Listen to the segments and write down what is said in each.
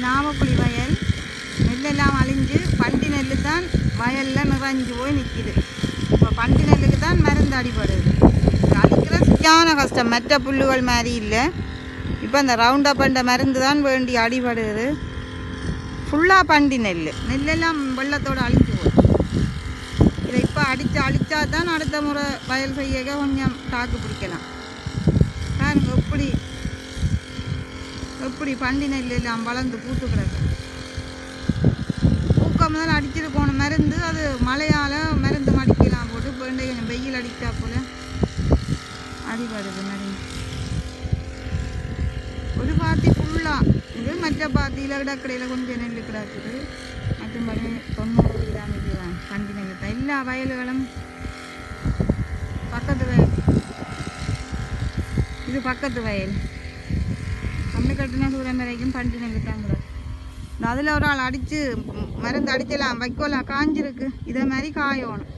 நாவக்குழி வயல். நெல்லெல்லாம் அழிஞ்சு பண்டி நெல் தான் வயலில் நிறைஞ்சு போய் நிற்கிது. இப்போ பண்டி நெல்லுக்கு தான் மருந்து அடிபடுது. அடிக்கிற சரியான கஷ்டம், மற்ற புல்லுகள் மாதிரி இல்லை. இப்போ அந்த ரவுண்டப் பண்ணுற மருந்து தான் வேண்டி அடிபடுது. ஃபுல்லாக பண்டி நெல்லெல்லாம் வெள்ளத்தோடு அழிஞ்சு போகுது. இதை இப்போ அழிச்சா தான் அடுத்த முறை வயல் செய்ய கொஞ்சம் தாக்கு பிடிக்கலாம். பாருங்க எப்படி பண்டி நெல் எல்லாம் வளர்ந்து பூத்து கிடக்கு. பூக்கம் தான் அடிச்சுட்டு போன மருந்து அது மழையால் மருந்து மடிக்கலாம் போட்டு போய் கொஞ்சம் வெயில் அடித்தா போல் அடிபடுது மருந்து. ஒரு பாத்தி ஃபுல்லாக இது, மற்ற பாத்தியில் இடக்கடையில் கொஞ்சம் நெல் கிடக்குது. மற்றபடி 90 கிலோமீட்டர் தான் பண்டி நெல் தான். எல்லா வயல்களும் பக்கத்து வயல், இது பக்கத்து வயல். கம்மி கட்டின சூரியன் வரைக்கும் பண்டி நெல் தான் கிடக்கு. அதில் ஒரு ஆள் அடித்து மருந்து அடிச்சலாம் வைக்கோலாம் காஞ்சிருக்கு. இதே மாதிரி காயணும்.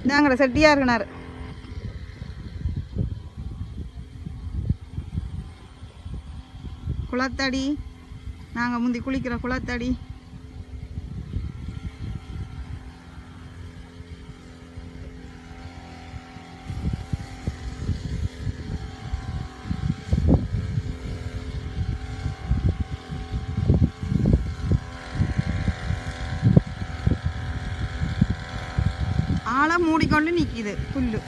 இதாங்கிற செட்டியாக இருக்கிறார். குளத்தடி, நாங்கள் முந்தி குளிக்கிற குளத்தடி. ஆளை மூடிக்கொண்டு நிற்கிது புல்லு.